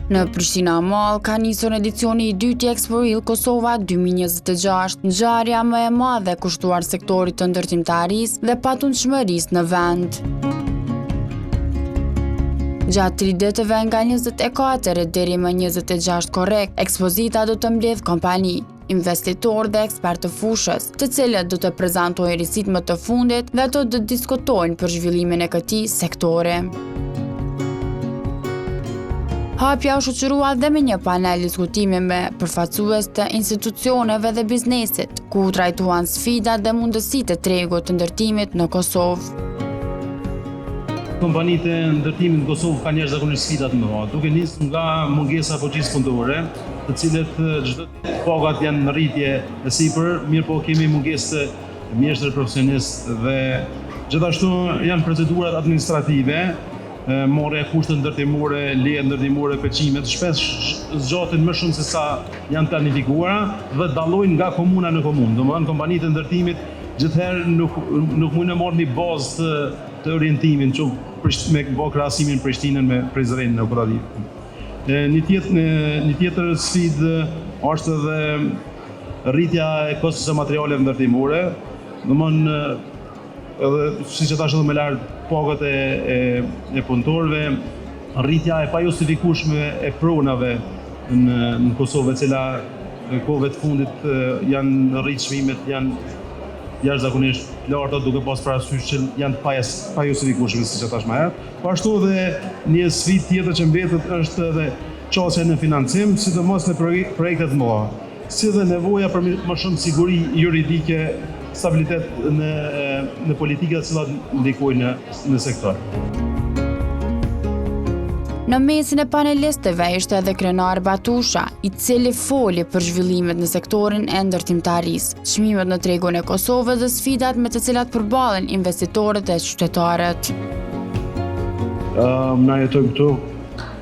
Në Prishtina Mall ka nisur edicioni i dytë i Expo Real Kosova 2026, ngjarja më e madhe e kushtuar sektorit të ndërtimtarisë dhe patundshmërisë në vend. Gjatë 3 ditëve nga 24 deri më 26 korrekt, ekspozita do të mbledh kompani, investitorë dhe ekspertë të fushës, të cilët do të prezantojnë risitë më të fundit dhe do të diskutojnë për zhvillimin e këtij sektori. Hapja u shoqërua dhe me një panel diskutimi me përfaqësues të institucioneve dhe biznesit, ku trajtuan sfidat dhe mundësitë e tregut të ndërtimit në Kosovë. Kompanitë e ndërtimit në Kosovë kanë jashtëzakonisht sfida të mëdha, duke nisur nga mungesa fuqisë punëtore, të cilët çdo pagat janë në rritje e sipër, mirë po kemi mungesë të mjeshtër profesionistë dhe gjithashtu janë procedurat administrative, morrja e kushte ndërtimore, leje ndërtimore, peqimet, shpesh zgjaten më shumë se sa janë planifikuara dhe dallojnë nga komuna në komunë. Domethënë kompanitë e ndërtimit gjithherë nuk mund të marrin një bazë të orientimin, me bë krahasimin Prishtinën me Prizrenën në operativ. Një tjetër sfidë është edhe rritja e kostos së materialeve ndërtimore, domethënë edhe siç e thash edhe më lart pagat e punëtorëve, rritja e pajustifikueshme e pronave në Kosovë, e cila në kohëve të fundit janë rrit çmimet, janë jashtëzakonisht larta, duke pas parasysh që janë pajustifikueshme, siç e thash më herët. Po ashtu edhe një sfidë tjetër që mbetet është edhe çështja në financim, sidomos në projekte të mëdha, si dhe nevoja për më shumë siguri juridike, stabilitet në politika të cilat ndikojnë në sektor. Në mesin e panelistëve ishte edhe krenar Batusha, i cili foli për zhvillimet në sektorin e ndërtimtarisë, çmimet në tregun e Kosovës dhe sfidat me të cilat përballen investitorët dhe qytetarët. Na jetojmë këtu,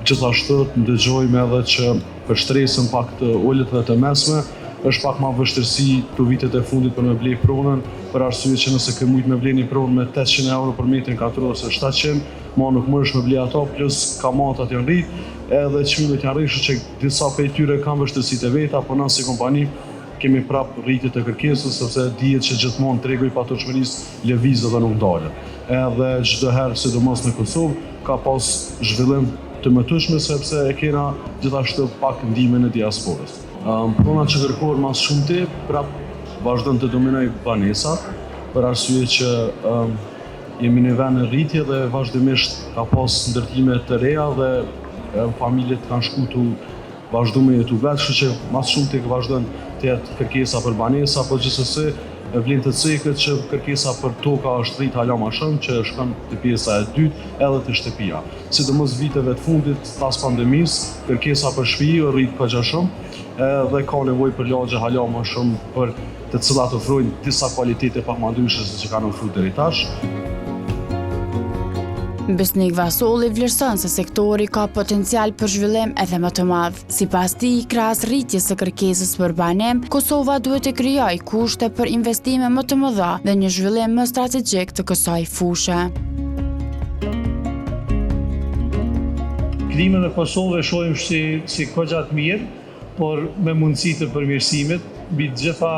gjithashtu ndëgjojmë edhe që për shtresën pak të ulët dhe të mesme, është pak ma vështirësi të vitet e fundit për me blej pronën, për arsye që nëse ke mujt me blej një pronë me 800 euro për metrin katror ose 700, ma nuk mëresh me blej ato, plus kamatat janë rrit, edhe çmimet janë rritur që disa prej tyre kanë vështirësitë e veta, por na si kompani kemi prap rritje të kërkesës, sepse dihet që gjithmonë tregu i patundshmërisë lëviz dhe nuk ndalet. Edhe çdo herë, sidomos në Kosovë, ka pas zhvillim të mëtueshme sepse e kena gjithashtu pak ndihmën e diasporës. Prona që kërkohet mas shumti, prap vazhdon të dominoj banesat, për arsye që jemi në vend në rritje dhe vazhdimisht ka pas ndërtime të reja dhe familjet kanë shku të vazhdu me jetu vetë, kështu që mas shumti vazhdon të jetë kërkesa për banesa, po gjithsesi vlen të cekët që kërkesa për toka është rrit hala më shumë, që shkon te pjesa e dytë edhe te shtëpia. Sidomos viteve të fundit pas pandemisë, kërkesa për shtëpi rrit kaq shumë, dhe ka nevojë për lagje hala më shumë, për të cilat ofrojnë disa kualitete pak më ndryshe se që kanë ofruar deri tash. Besnik Vasolli vlerëson se sektori ka potencial për zhvillim edhe më të madh. Sipas tij, krahas rritjes së kërkesës për banem, Kosova duhet të krijojë kushte për investime më të mëdha dhe një zhvillim më strategjik të kësaj fushë. Klimën e Kosovës shohim si goxha të mirë, por me mundësi të përmirësimit, mbi të gjitha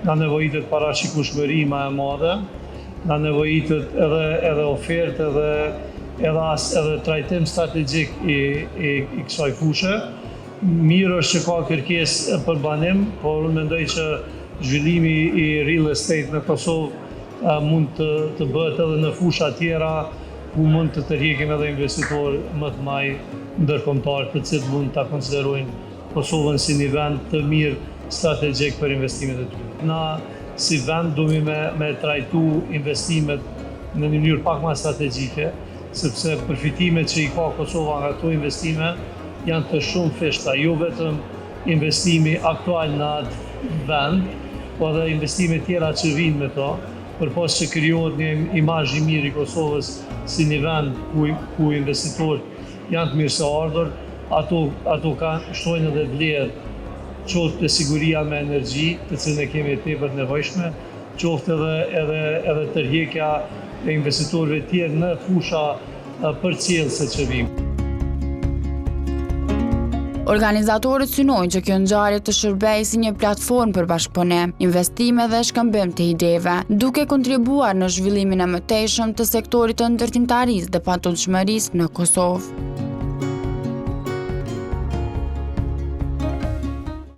nga nevojitet parashikueshmëri më e madhe, nga nevojitet edhe ofertë edhe trajtim strategjik i kësaj fushë. Mirë është që ka kërkesë për banim, por unë mendoj që zhvillimi i real estate në Kosovë mund të bëhet edhe në fusha tjera, ku mund të tërheqim edhe investitorë më të mëdhenj ndërkombëtar, të cilët mund ta konsiderojnë Kosovën si një vend të mirë strategjik për investimet e tyre. Na si vend duhemi me trajtu investimet në një mënyrë pak më strategjike, sepse përfitimet që i ka Kosova nga këto investime janë të shumë fishta, jo vetëm investimi aktual në atë vend, po edhe investime tjera që vinë me to, përpos që krijohet një imazh i mirë i Kosovës si një vend ku investitorët janë të mirë se ardhur, ato kanë shtojnë edhe vlerë, qoftë të siguria me energji, të cilën e kemi tepër të nevojshme, qoftë edhe tërheqja e investitorëve tjerë në fusha përcjellëse që vijnë. Organizatorët synojnë që kjo ngjarje të shërbejë si një platformë për bashkëpunim, investime dhe shkëmbim të ideve, duke kontribuar në zhvillimin e mëtejshëm të sektorit të ndërtimtarisë dhe pantulshmërisë në Kosovë.